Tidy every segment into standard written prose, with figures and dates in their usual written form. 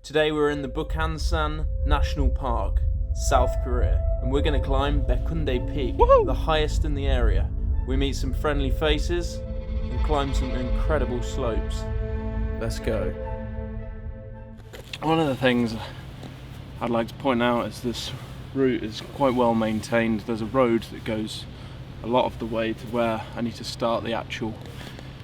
Today we're in the Bukhansan National Park, South Korea, and we're going to climb Baegundae Peak, the highest in the area. We meet some friendly faces and climb some incredible slopes. Let's go. One of the things I'd like to point out is this route is quite well maintained. There's a road that goes a lot of the way to where I need to start the actual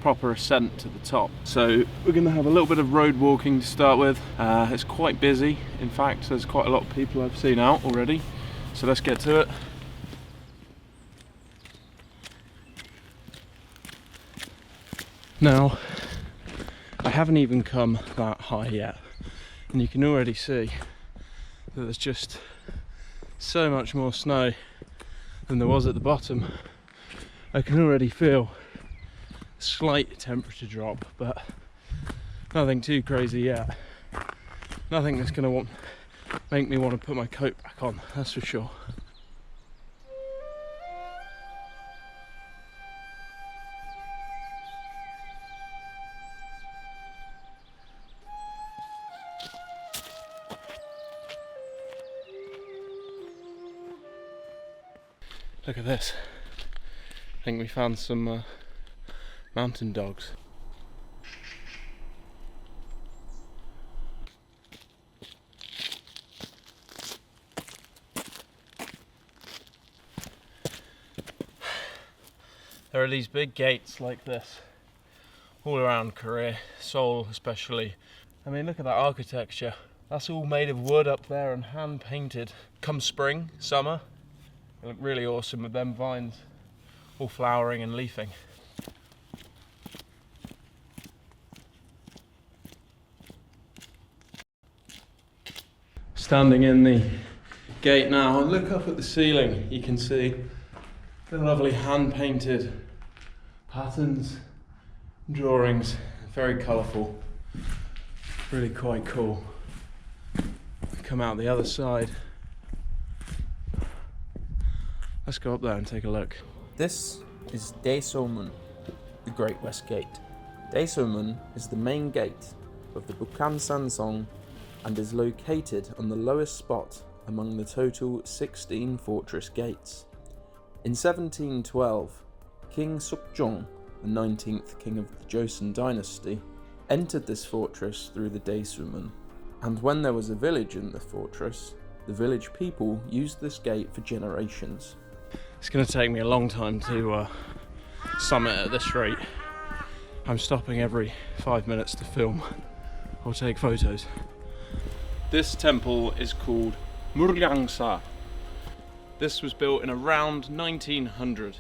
proper ascent to the top. So we're going to have a little bit of road walking to start with. It's quite busy. In fact, there's quite a lot of people I've seen out already. So let's get to it. Now, I haven't even come that high yet, and you can already see that there's just so much more snow than there was at the bottom. I can already feel a slight temperature drop, but nothing too crazy yet. Nothing that's going to make me want to put my coat back on, that's for sure. Look at this. I think we found some mountain dogs. There are these big gates like this all around Korea, Seoul especially. I mean, look at that architecture. That's all made of wood up there and hand painted. Come spring, summer, they look really awesome with them vines all flowering and leafing. Standing in the gate now and look up at the ceiling, you can see the lovely hand-painted patterns, drawings, very colourful, really quite cool. Come out the other side. Let's go up there and take a look. This is Daesomun, the Great West Gate. Daesomun is the main gate of the Bukhansan Song and is located on the lowest spot among the total 16 fortress gates. In 1712, King Sukjong, the 19th king of the Joseon dynasty, entered this fortress through the Daesomun, and when there was a village in the fortress, the village people used this gate for generations. It's going to take me a long time to summit at this rate. I'm stopping every 5 minutes to film or take photos. This temple is called Muryangsa. This was built in around 1900.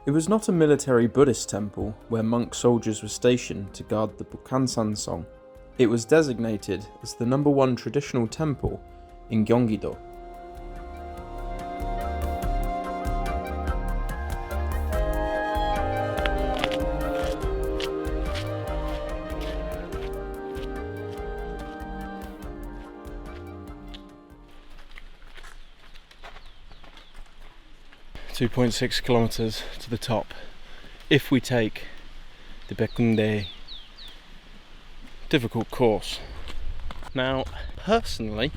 It was not a military Buddhist temple where monk soldiers were stationed to guard the Bukhansan Song. It was designated as the #1 traditional temple in Gyeonggi-do. .6 kilometers to the top if we take the Baegundae difficult course. Now, personally,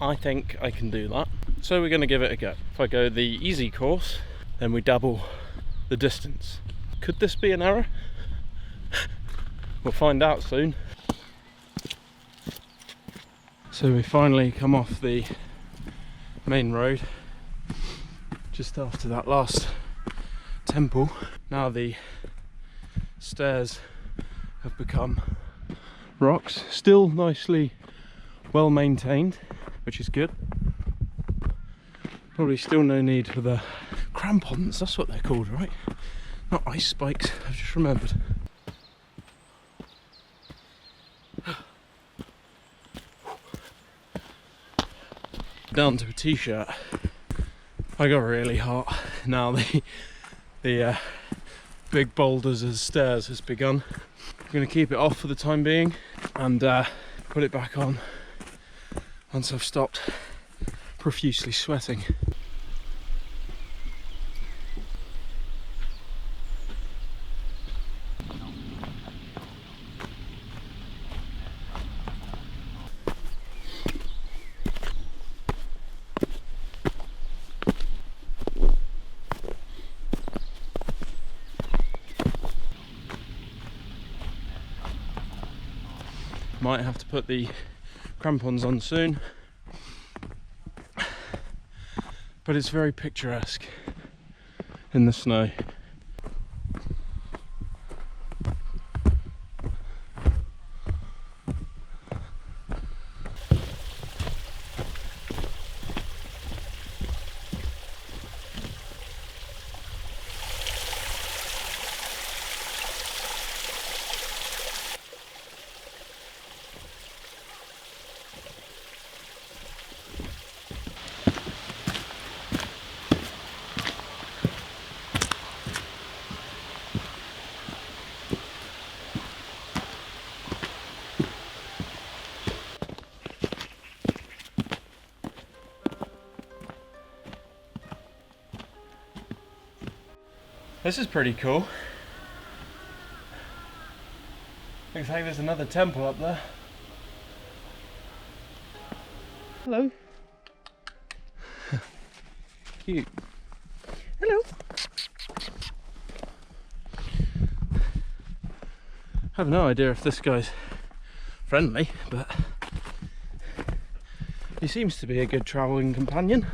I think I can do that, so we're going to give it a go. If I go the easy course, then we double the distance. Could this be an error? We'll find out soon. So we finally come off the main road just after that last temple. Now the stairs have become rocks, still nicely well maintained, which is good. Probably still no need for the crampons, that's what they're called, right? Not ice spikes, I've just remembered. Down to a t-shirt. I got really hot. Now the big boulders as stairs has begun. I'm going to keep it off for the time being and put it back on once I've stopped profusely sweating. Might have to put the crampons on soon, but it's very picturesque in the snow. This is pretty cool. Looks like there's another temple up there. Hello. Cute. Hello. I have no idea if this guy's friendly, but he seems to be a good travelling companion.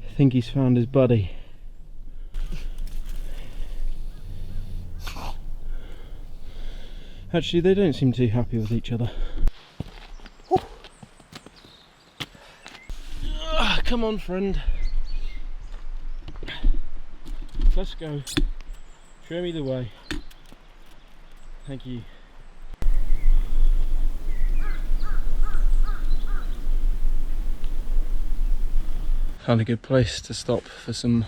I think he's found his buddy. Actually, they don't seem too happy with each other. Come on, friend. Let's go. Show me the way. Thank you. Found a good place to stop for some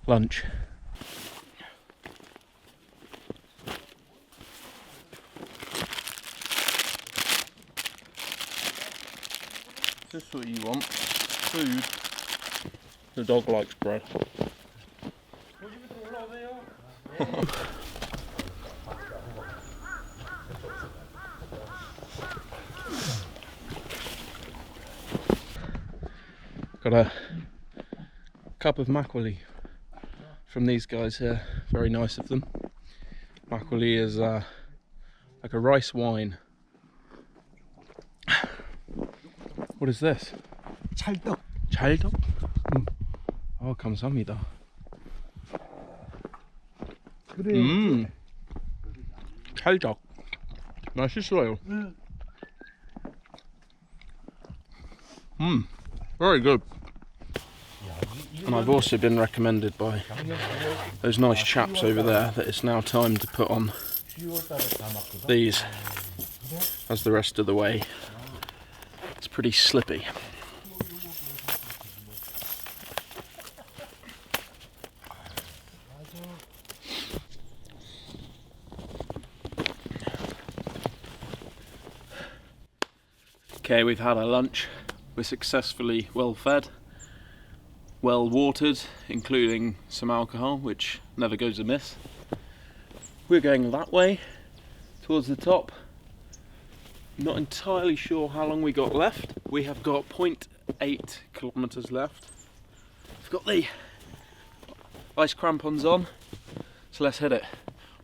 lunch. Is this what you want? Food? The dog likes bread. Got a cup of makgeolli from these guys here. Very nice of them. Makgeolli is like a rice wine. What is this? 찰떡. 찰떡? 감사합니다. 그래. 찰떡. 맛있어요. Very good. And I've also been recommended by those nice chaps over there that it's now time to put on these as the rest of the way. It's pretty slippy. Okay, we've had our lunch. We're successfully well fed, well watered, including some alcohol, which never goes amiss. We're going that way, towards the top. Not entirely sure how long we got left. We have got 0.8 kilometers left. We've got the ice crampons on, so let's hit it.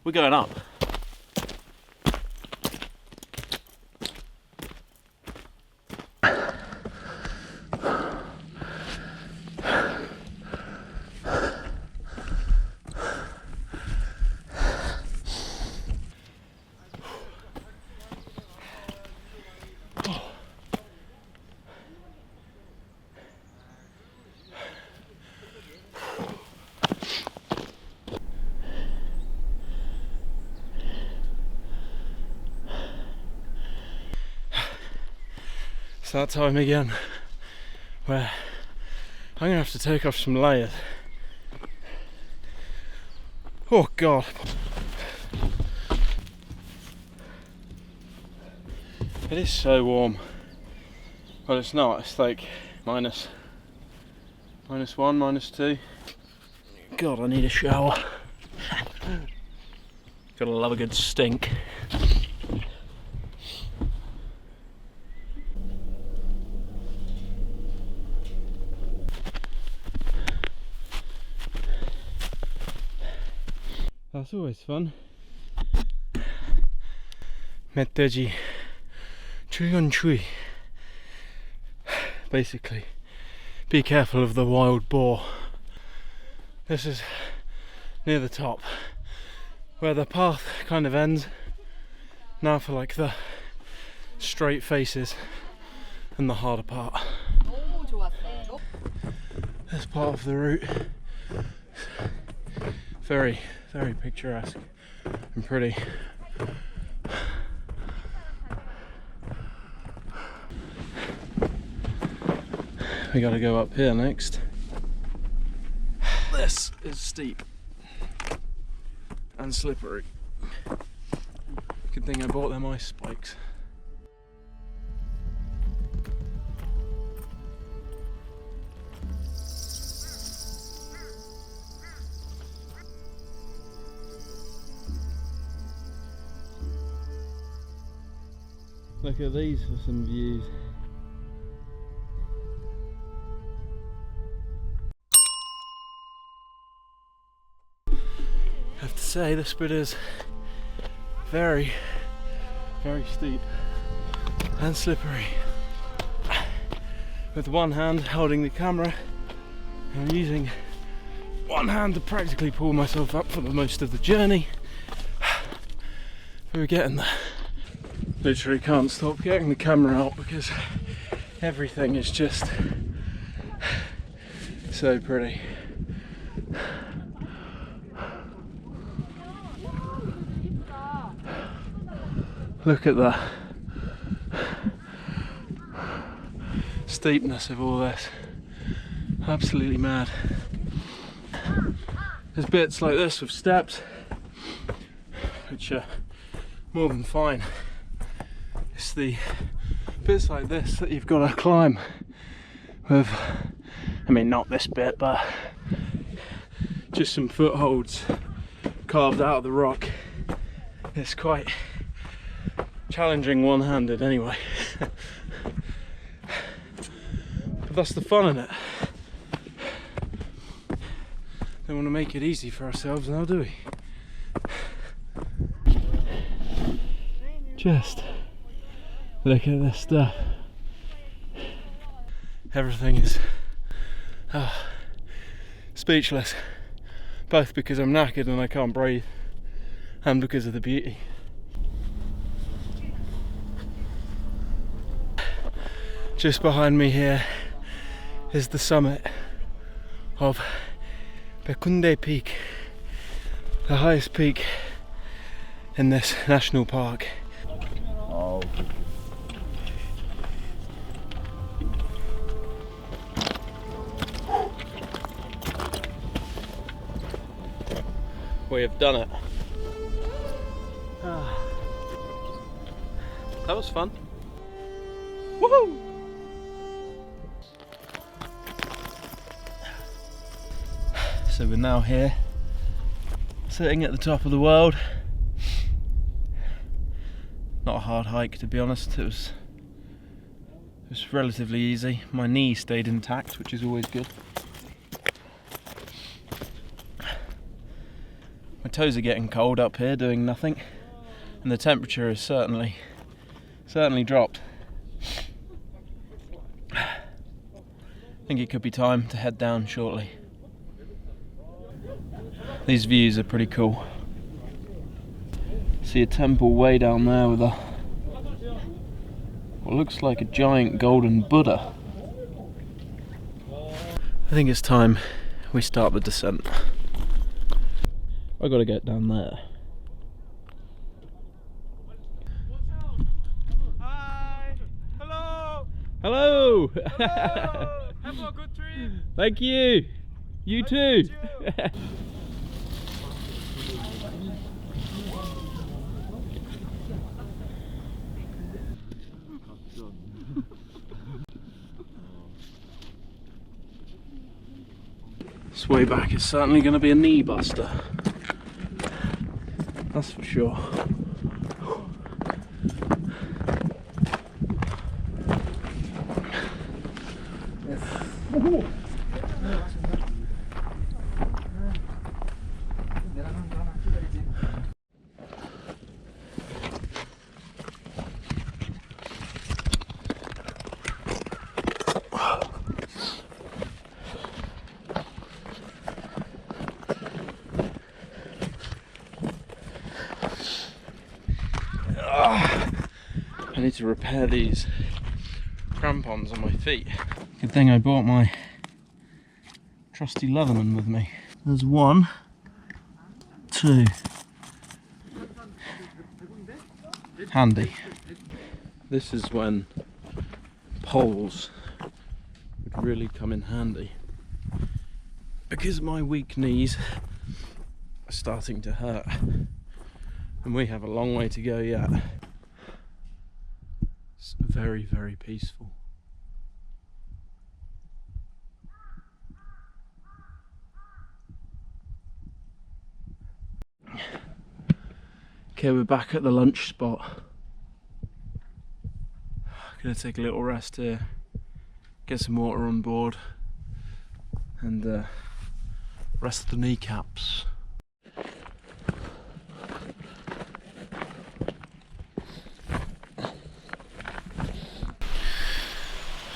We're going up. It's that time again where I'm gonna have to take off some layers. Oh God. It is so warm. Well, it's not, it's like minus 1, -2. God, I need a shower. Gotta love a good stink. That's always fun. 멧돼지 출연추이. Basically, be careful of the wild boar. This is near the top, where the path kind of ends. Now for like the straight faces and the harder part. This part of the route, very, very picturesque and pretty. We gotta go up here next. This is steep and slippery. Good thing I bought them ice spikes. Look at these for some views. I have to say this bit is very, very steep and slippery. With one hand holding the camera, I'm using one hand to practically pull myself up for the most of the journey. We're getting there. Literally can't stop getting the camera out because everything is just so pretty. Look at the steepness of all this. Absolutely mad. There's bits like this with steps, which are more than fine. It's the bits like this that you've got to climb with, I mean not this bit, but just some footholds carved out of the rock. It's quite challenging one-handed anyway. But that's the fun in it. Don't want to make it easy for ourselves now, do we? Just look at this stuff. Everything is speechless, both because I'm knackered and I can't breathe, and because of the beauty. Just behind me here is the summit of Baegundae Peak, the highest peak in this national park. Oh. We have done it. That was fun. Woohoo! So we're now here, sitting at the top of the world. Not a hard hike, to be honest. It was relatively easy. My knee stayed intact, which is always good. My toes are getting cold up here doing nothing, and the temperature is certainly dropped. I think it could be time to head down shortly. These views are pretty cool. See a temple way down there with what looks like a giant golden Buddha. I think it's time we start the descent. I've got to get down there. Hi! Hello! Hello! Hello! Have a good trip! Thank you! You too! This way back is certainly going to be a knee buster. that's for sure. I need to repair these crampons on my feet. Good thing I brought my trusty Leatherman with me. There's 1, 2. Handy. This is when poles would really come in handy, because my weak knees are starting to hurt and we have a long way to go yet. It's very, very peaceful. Okay, we're back at the lunch spot. Gonna take a little rest here, get some water on board, and rest the kneecaps.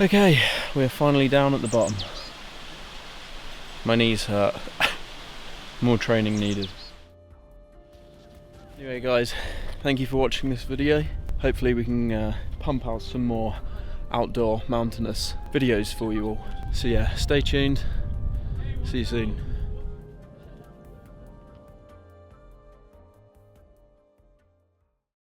Okay, we're finally down at the bottom. My knees hurt. More training needed. Anyway guys, thank you for watching this video. Hopefully we can pump out some more outdoor mountainous videos for you all. So yeah, stay tuned. See you soon.